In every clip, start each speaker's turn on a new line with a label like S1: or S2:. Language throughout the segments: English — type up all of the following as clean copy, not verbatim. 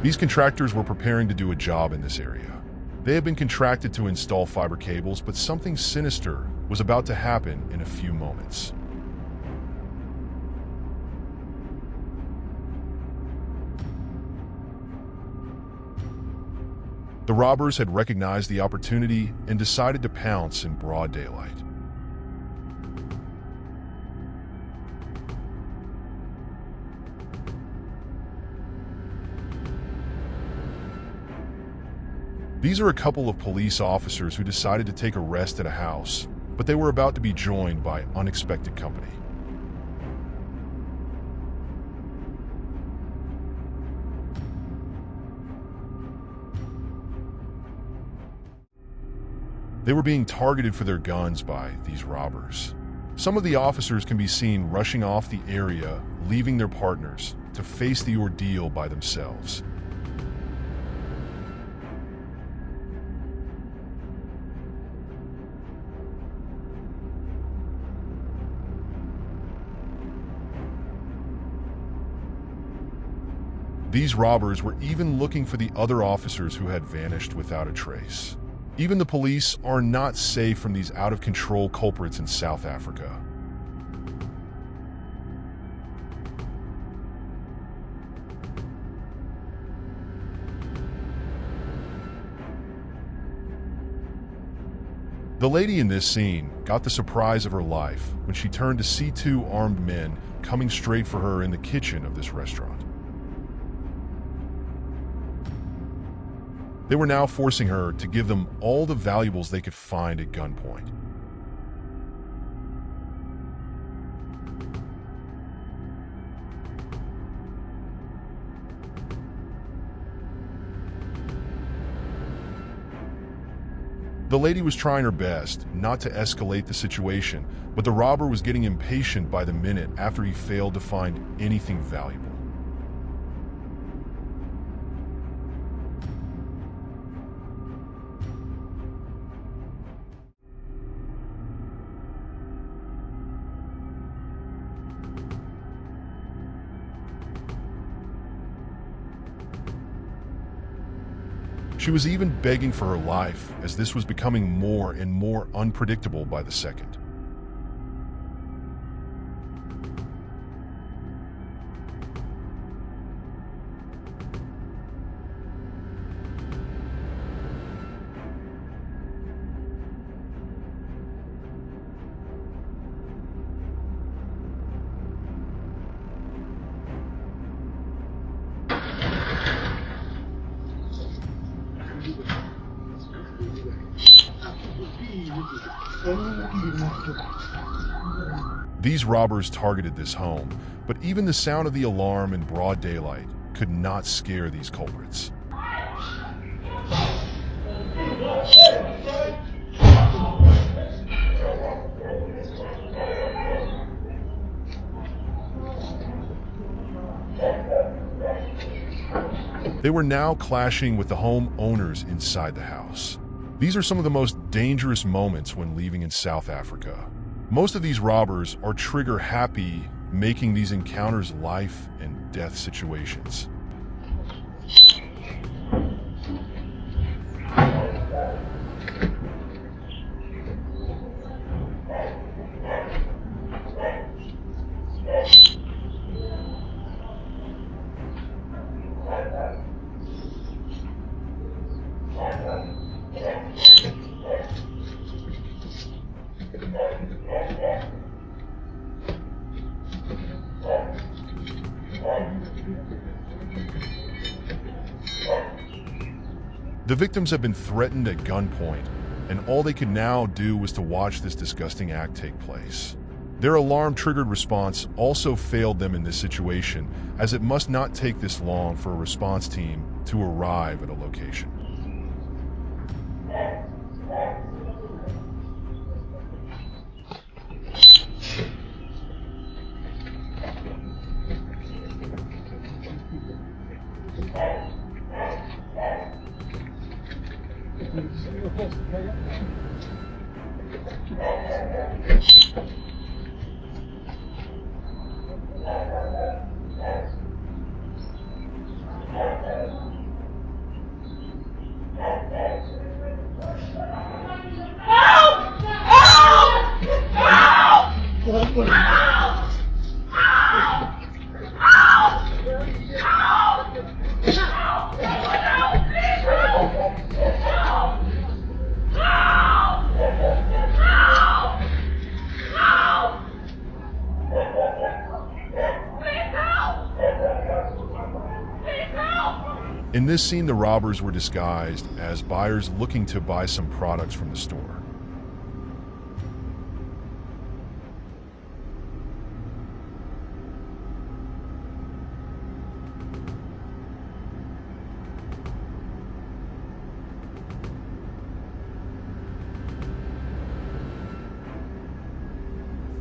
S1: These contractors were preparing to do a job in this area. They had been contracted to install fiber cables, but something sinister was about to happen in a few moments. The robbers had recognized the opportunity and decided to pounce in broad daylight. These are a couple of police officers who decided to take a rest at a house, but they were about to be joined by unexpected company. They were being targeted for their guns by these robbers. Some of the officers can be seen rushing off the area, leaving their partners to face the ordeal by themselves. These robbers were even looking for the other officers who had vanished without a trace. Even the police are not safe from these out-of-control culprits in South Africa. The lady in this scene got the surprise of her life when she turned to see two armed men coming straight for her in the kitchen of this restaurant. They were now forcing her to give them all the valuables they could find at gunpoint. The lady was trying her best not to escalate the situation, but the robber was getting impatient by the minute after he failed to find anything valuable. She was even begging for her life, as this was becoming more and more unpredictable by the second. These robbers targeted this home, but even the sound of the alarm in broad daylight could not scare these culprits. They were now clashing with the home owners inside the house. These are some of the most dangerous moments when leaving in South Africa. Most of these robbers are trigger happy, making these encounters life and death situations. The victims have been threatened at gunpoint, and all they could now do was to watch this disgusting act take place. Their alarm-triggered response also failed them in this situation, as it must not take this long for a response team to arrive at a location. In this scene, the robbers were disguised as buyers looking to buy some products from the store.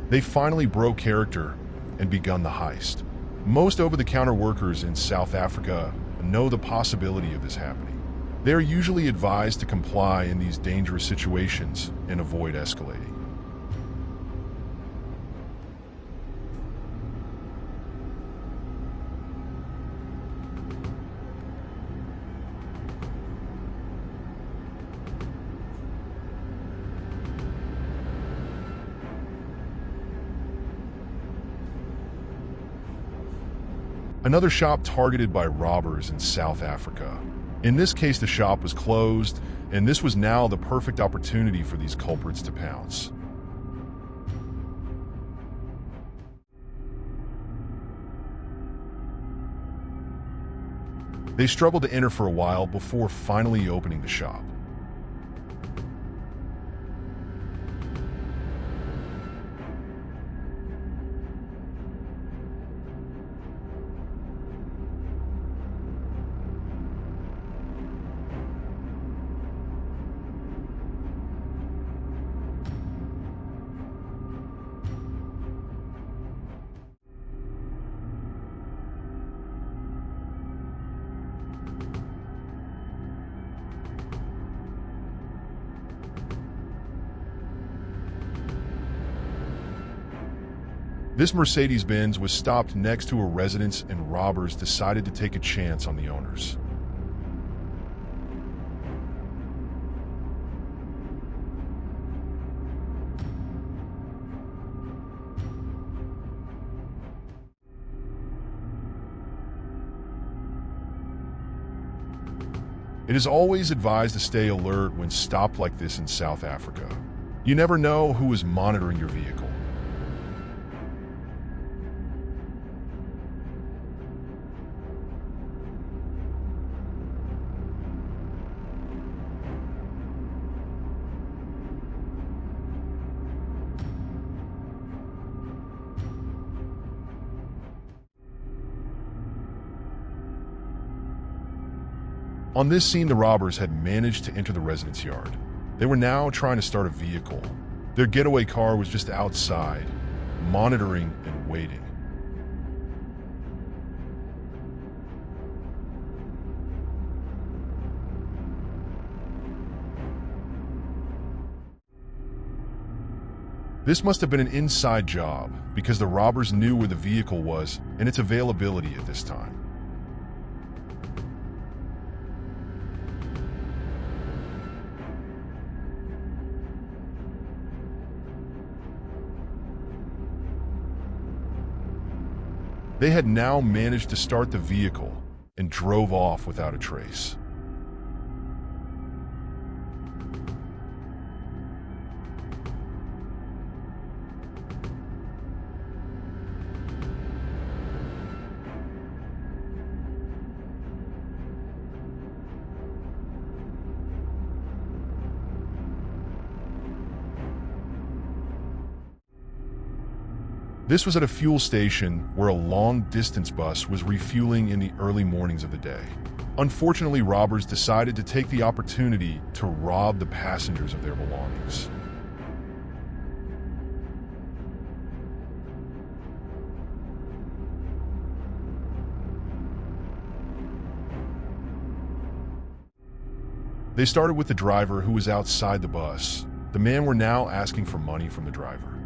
S1: They finally broke character and begun the heist. Most over-the-counter workers in South Africa know the possibility of this happening. They are usually advised to comply in these dangerous situations and avoid escalating. Another shop targeted by robbers in South Africa. In this case, the shop was closed, and this was now the perfect opportunity for these culprits to pounce. They struggled to enter for a while before finally opening the shop. This Mercedes-Benz was stopped next to a residence, and robbers decided to take a chance on the owners. It is always advised to stay alert when stopped like this in South Africa. You never know who is monitoring your vehicle. On this scene, the robbers had managed to enter the residence yard. They were now trying to start a vehicle. Their getaway car was just outside, monitoring and waiting. This must have been an inside job, because the robbers knew where the vehicle was and its availability at this time. They had now managed to start the vehicle and drove off without a trace. This was at a fuel station where a long-distance bus was refueling in the early mornings of the day. Unfortunately, robbers decided to take the opportunity to rob the passengers of their belongings. They started with the driver, who was outside the bus. The men were now asking for money from the driver.